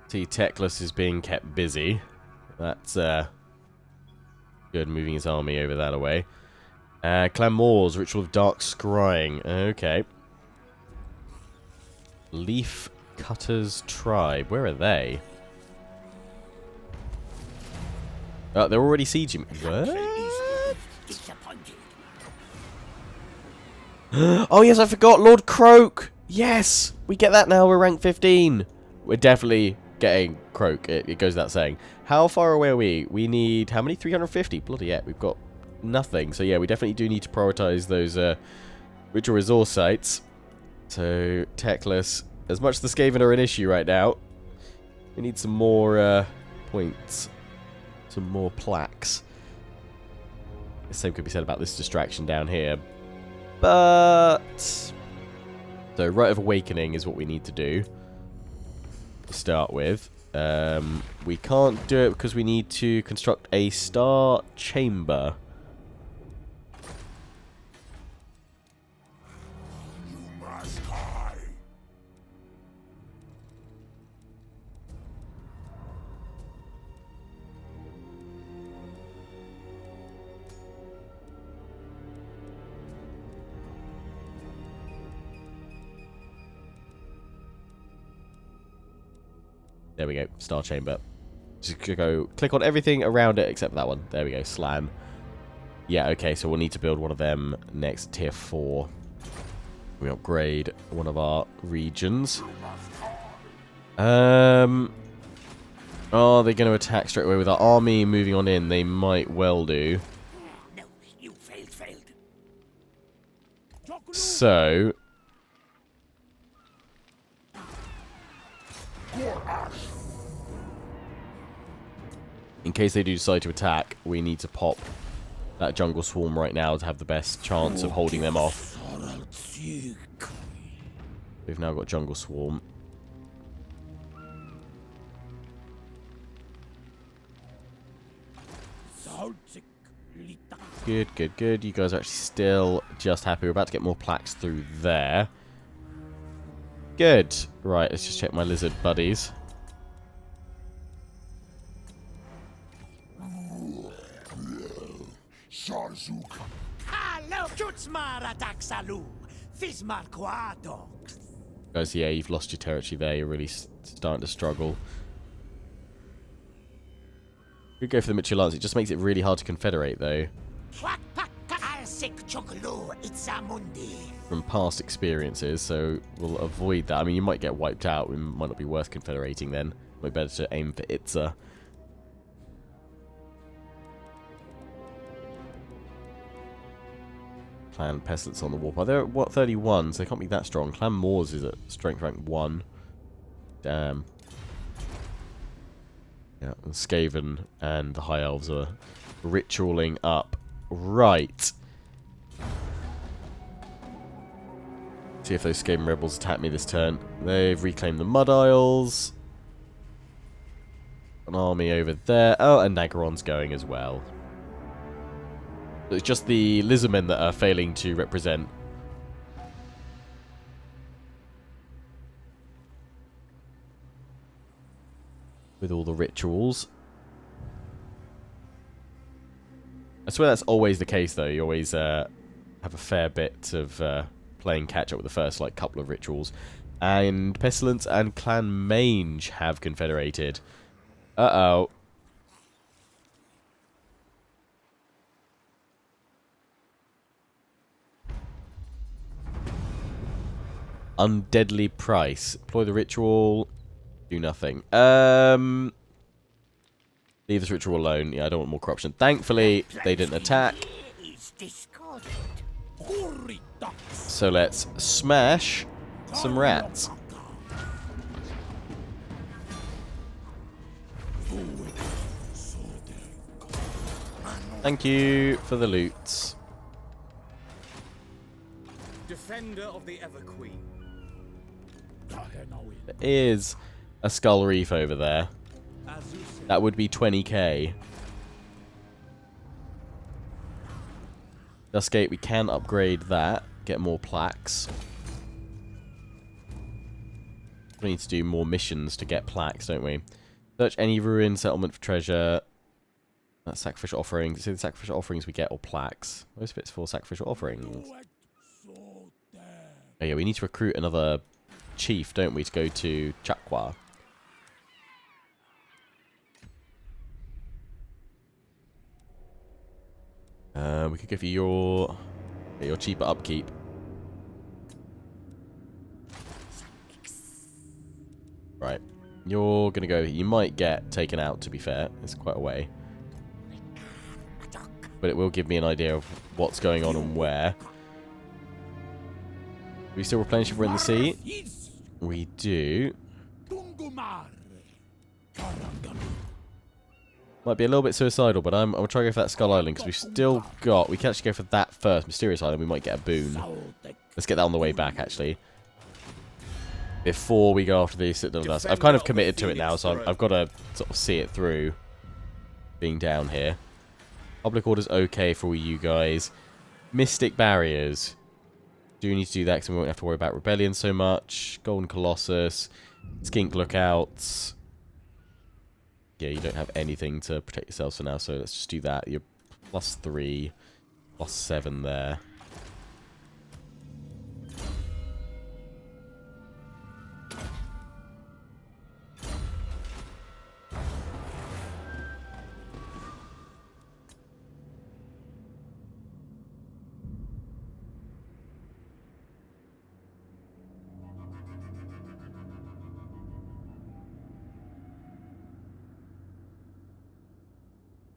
See, Teclis is being kept busy. That's good, moving his army over that away. Clan Moors, Ritual of Dark Scrying. Okay. Leaf Cutters Tribe. Where are they? Oh, they're already sieging. What? Oh yes, I forgot. Lord Croak. Yes, we get that now. We're rank 15. We're definitely getting Croak. It goes without saying. How far away are we? We need how many? 350. Bloody yeah, we've got nothing. So yeah, we definitely do need to prioritize those ritual resource sites. So Teclis, as much as the Skaven are an issue right now, we need some more points, some more plaques. The same could be said about this distraction down here, but so Rite of Awakening is what we need to do to start with. We can't do it because we need to construct a star chamber. You must die. There we go, star chamber. Just go click on everything around it except that one. There we go, slam. Yeah, okay, so we'll need to build one of them next tier 4. We upgrade one of our regions. Are they going to attack straight away with our army moving on in? They might well do. No, you failed. So in case they do decide to attack, we need to pop that jungle swarm right now to have the best chance of holding them off. We've now got jungle swarm. Good, good, good. You guys are actually still just happy. We're about to get more plaques through there. Good. Right, let's just check my lizard buddies. Guys, yeah, you've lost your territory there. You're really starting to struggle. We go for the Mitchell Lance. It just makes it really hard to confederate, though. From past experiences, so we'll avoid that. I mean, you might get wiped out. It might not be worth confederating then. Might be better to aim for Itza. Clan Pestilence on the warp. They're at, what, 31, so they can't be that strong. Clan Moors is at strength rank 1. Damn. Yeah, the Skaven and the High Elves are ritualing up. Right. See if those Skaven rebels attack me this turn. They've reclaimed the Mud Isles. An army over there. Oh, and Nagaron's going as well. It's just the Lizardmen that are failing to represent. With all the rituals. I swear that's always the case, though. You always have a fair bit of playing catch-up with the first couple of rituals. And Pestilence and Clan Mange have confederated. Uh-oh. Undeadly Price. Deploy the ritual. Do nothing. Leave this ritual alone. Yeah, I don't want more corruption. Thankfully, they didn't attack. So let's smash some rats. Thank you for the loot. Defender of the Ever Queen. Tehenhauin. There is a skull reef over there. That would be 20k. Dustgate, we can upgrade that. Get more plaques. We need to do more missions to get plaques, don't we? Search any ruined settlement for treasure. That's sacrificial offerings. See the sacrificial offerings we get or plaques. Most of it's for sacrificial offerings. Oh yeah, we need to recruit another chief, don't we, to go to Chakwa. We could go for your cheaper upkeep. Right. You're going to go... You might get taken out, to be fair. It's quite a way. But it will give me an idea of what's going on and where. We still replenish if we're in the sea? We do. Might be a little bit suicidal, but I'm trying to go for that Skull Island, because we've still got... We can actually go for that first, Mysterious Island. We might get a boon. Let's get that on the way back, actually. Before we go after the Citadel of Dust. I've kind of committed to it now, so I've got to sort of see it through. Being down here. Public order's okay for you guys. Mystic Barriers. Do need to do that, because we won't have to worry about Rebellion so much. Golden Colossus. Skink Lookouts. Yeah, you don't have anything to protect yourselves for now, so let's just do that. You're +3, +7 there.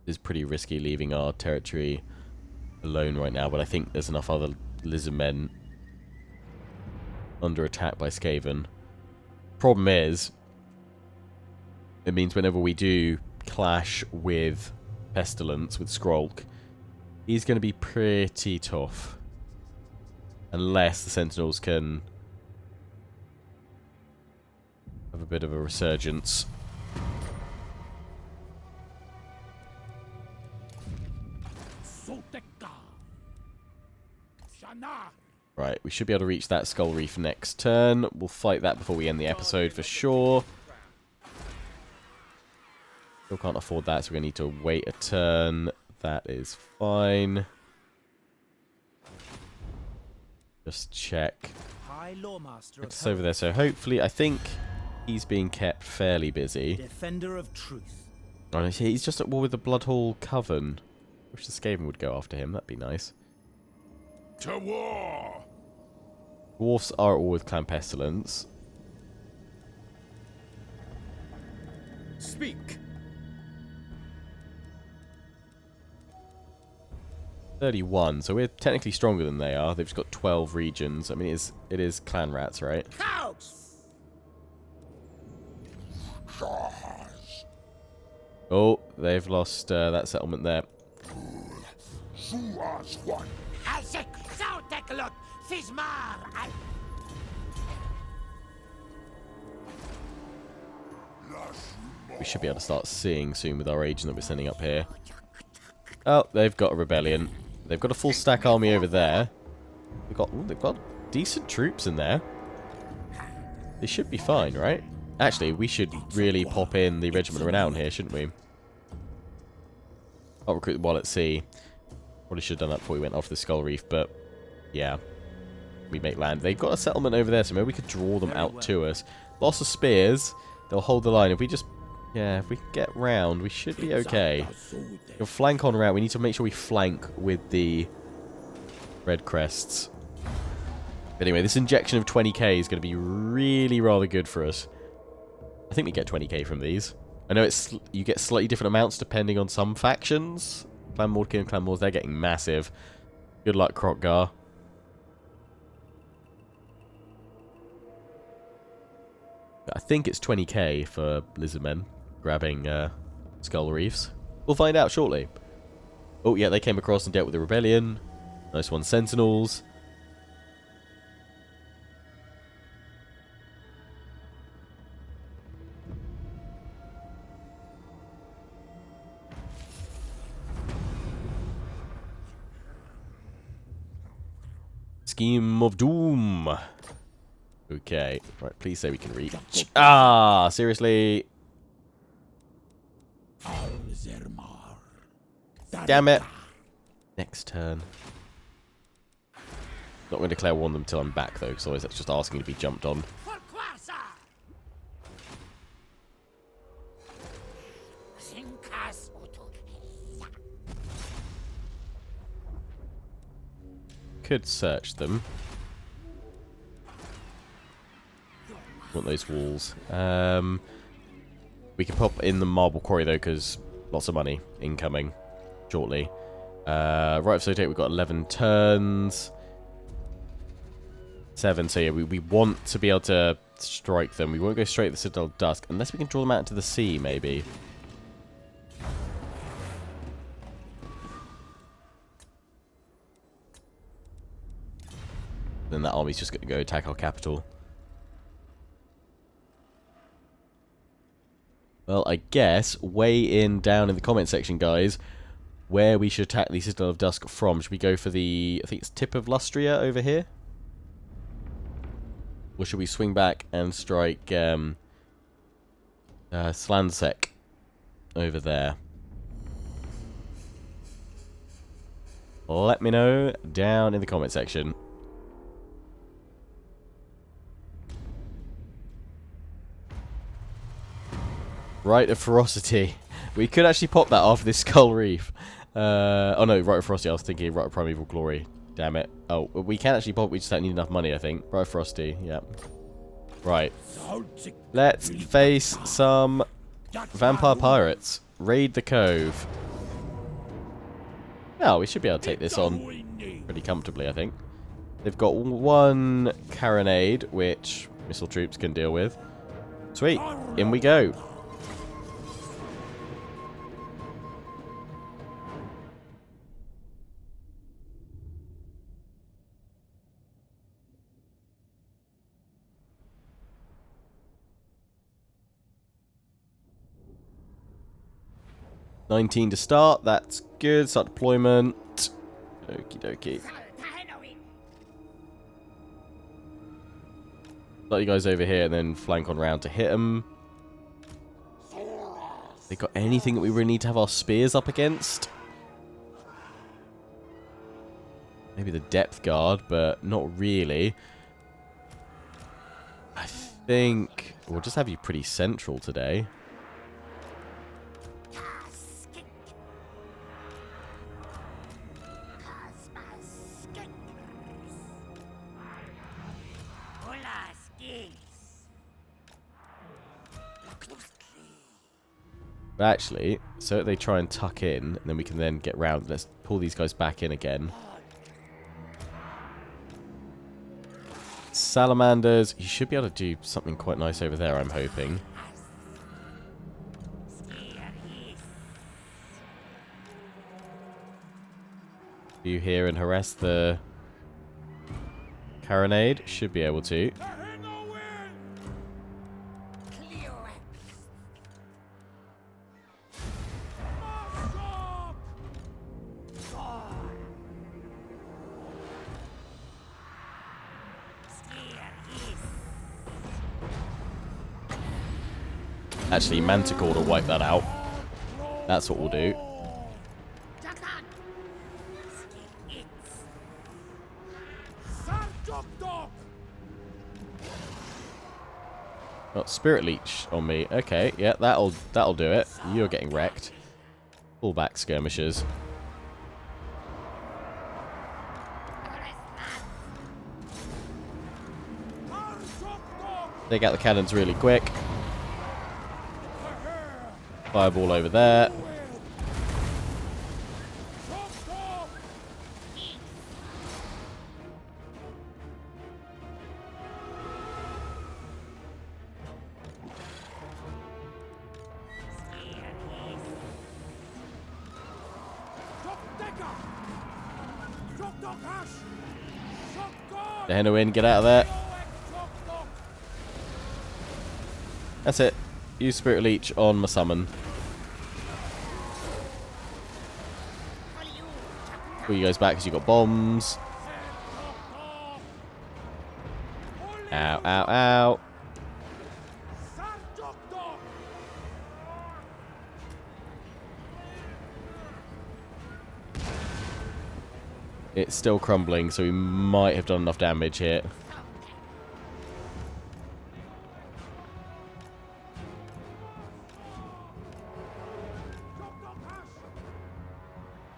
It's pretty risky leaving our territory alone right now, but I think there's enough other Lizardmen under attack by Skaven. Problem is, it means whenever we do clash with Pestilence, with Skrolk, he's going to be pretty tough. Unless the Sentinels can have a bit of a resurgence. Right, we should be able to reach that Skull Reef next turn. We'll fight that before we end the episode for sure. Still can't afford that, so we're going to need to wait a turn. That is fine. Just check. It's over there, so hopefully, I think he's being kept fairly busy. Defender of truth. Oh, he's just at war with the Bloodhall Coven. Wish the Skaven would go after him, that'd be nice. To war! Dwarfs are at war with Clan Pestilence. Speak. 31, so we're technically stronger than they are. They've just got 12 regions. I mean, it is clan rats, right? Oh, they've lost that settlement there. We should be able to start seeing soon with our agent that we're sending up here. Oh, they've got a rebellion. They've got a full stack army over there. They've got decent troops in there. They should be fine, right? Actually, we should really pop in the Regiment of Renown here, shouldn't we? I'll recruit them while at sea. Probably should have done that before we went off the Skull Reef, but yeah. We make land. They've got a settlement over there, so maybe we could draw them out to us. Lots of spears. They'll hold the line. If we just... Yeah, if we can get round, we should be okay. You'll flank on route. We need to make sure we flank with the Red Crests. Anyway, this injection of 20k is going to be really rather good for us. I think we get 20k from these. I know you get slightly different amounts depending on some factions. Clan Mordkin and Clan Moors, they're getting massive. Good luck, Krokgar. I think it's 20k for Lizardmen grabbing Skull Reefs. We'll find out shortly. Oh, yeah, they came across and dealt with the rebellion. Nice one, Sentinels. Scheme of Doom. Okay, right, please say we can reach. Ah, seriously. Damn it. Next turn. Not going to declare war on them until I'm back, though, because otherwise that's just asking to be jumped on. Could search them. Want those walls. We can pop in the marble quarry, though, because lots of money incoming shortly. Right of so we've got 11 turns. 7, so yeah, we want to be able to strike them. We won't go straight at the Citadel of Dusk, unless we can draw them out into the sea, maybe. Then that army's just going to go attack our capital. Well, I guess, weigh in down in the comment section, guys, where we should attack the Citadel of Dusk from. Should we go for the, I think it's Tip of Lustria over here? Or should we swing back and strike Slansec over there? Let me know down in the comment section. Rite of Ferocity. We could actually pop that after this Skull Reef. Oh no, Rite of Ferocity. I was thinking Rite of Primeval Glory. Damn it. Oh, we can actually pop. We just don't need enough money, I think. Rite of Ferocity. Yeah. Right. Let's face some vampire pirates. Raid the cove. Oh, we should be able to take this on pretty comfortably, I think. They've got one carronade, which missile troops can deal with. Sweet. In we go. $19 to start, that's good. Start deployment. Okie dokie. Let you guys over here and then flank on round to hit them. They got anything that we really need to have our spears up against? Maybe the depth guard, but not really. I think we'll just have you pretty central today. But actually, so they try and tuck in, and then we can then get round. Let's pull these guys back in again. Salamanders, you should be able to do something quite nice over there, I'm hoping. You here and harass the carronade? Should be able to. Actually, Manticore to wipe that out. That's what we'll do. Got Spirit Leech on me. Okay, yeah, that'll do it. You're getting wrecked. Pull back, skirmishers. Take out the cannons really quick. Fireball over there. Tehenhauin, get out of there. That's it. Use Spirit Leech on my summon. Pull you guys back because you got bombs. Ow, ow, ow. It's still crumbling, so we might have done enough damage here.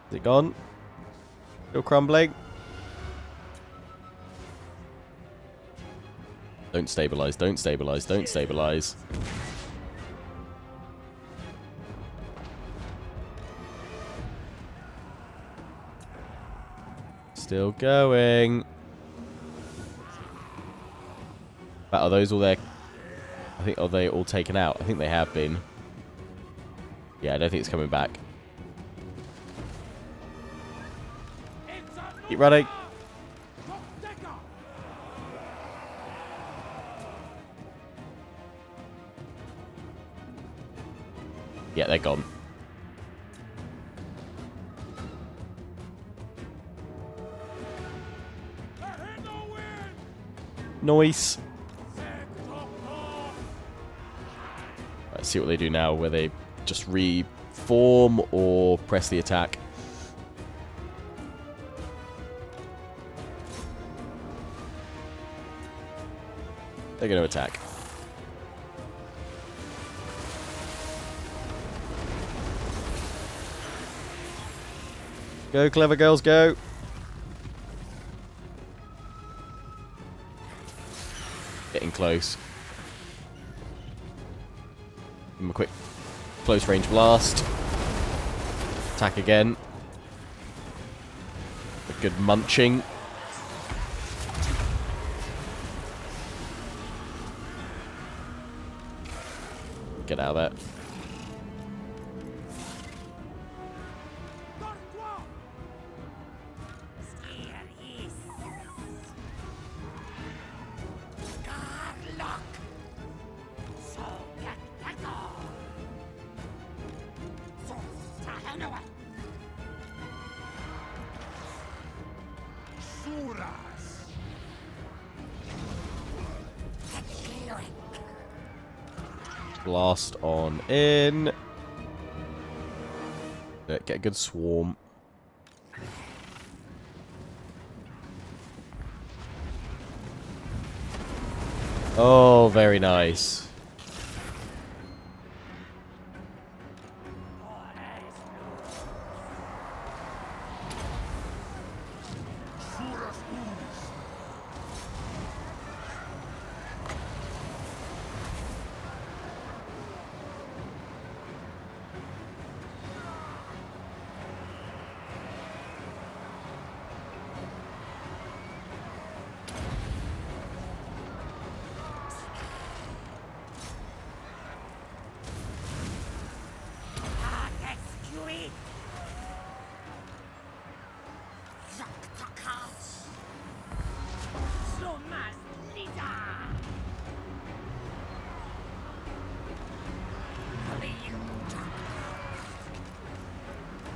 Is it gone? Still crumbling? Don't stabilize, don't stabilize, don't stabilize. Still going. But are those all there? I think, are they all taken out? I think they have been. Yeah, I don't think it's coming back. Keep running. Yeah, they're gone. Nice. Let's see what they do now, where they just reform or press the attack. They're going to attack. Go, clever girls, go. Getting close. Give him a quick close range blast. Attack again. A good munching. Get out of there. Blast on in. Get a good swarm. Oh, very nice.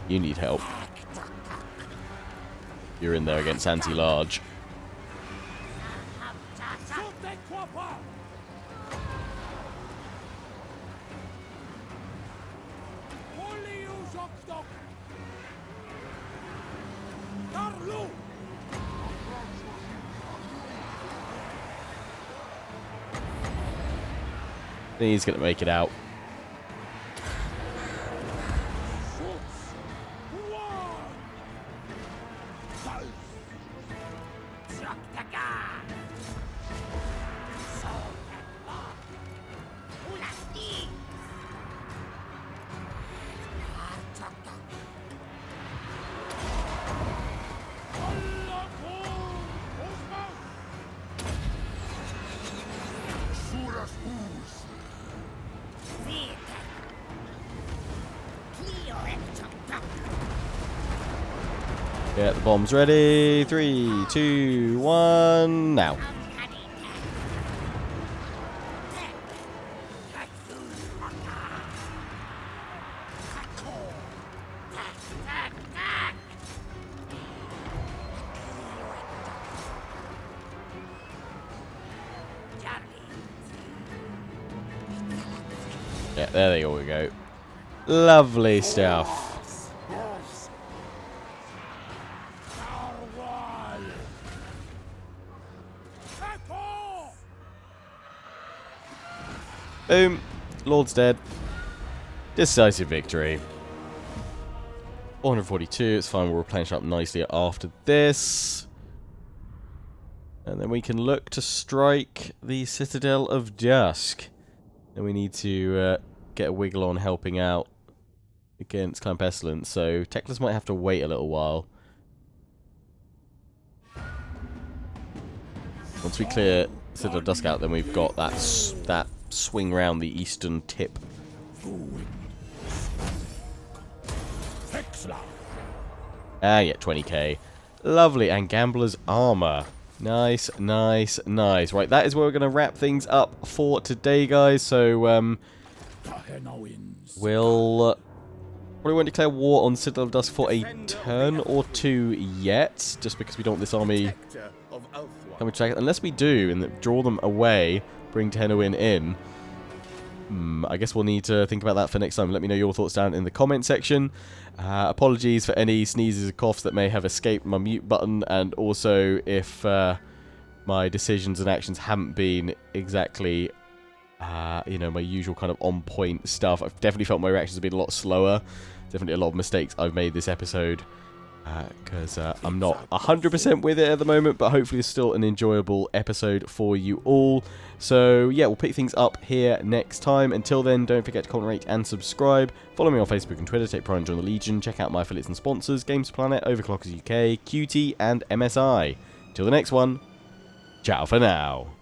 You need help. You're in there against anti-large. He's going to make it out. Get the bombs ready. 3, 2, 1, now. Yeah, there you go. Lovely stuff. Boom. Lord's dead. Decisive victory. 442. It's fine. We'll replenish up nicely after this. And then we can look to strike the Citadel of Dusk. And we need to get a wiggle on helping out against Clan Pestilence. So Teclis might have to wait a little while. Once we clear Citadel of Dusk out, then we've got that swing round the eastern tip. Ah, yeah, 20k. Lovely, and Gambler's Armor. Nice, nice, nice. Right, that is where we're going to wrap things up for today, guys. So, we'll probably won't declare war on Citadel of Dusk for a turn or two yet, just because we don't want this army coming to attack. Unless we do, and draw them away, bring Tehenhauin in. I guess we'll need to think about that for next time. Let me know your thoughts down in the comment section. Apologies for any sneezes or coughs that may have escaped my mute button, and also if my decisions and actions haven't been exactly, you know, my usual kind of on-point stuff. I've definitely felt my reactions have been a lot slower. Definitely a lot of mistakes I've made this episode, because I'm not 100% with it at the moment, but hopefully it's still an enjoyable episode for you all. So yeah, we'll pick things up here next time. Until then, don't forget to comment, rate and subscribe. Follow me on Facebook and Twitter, take pride and join the Legion. Check out my affiliates and sponsors, Games Planet, Overclockers UK, QT and MSI. Till the next one, ciao for now.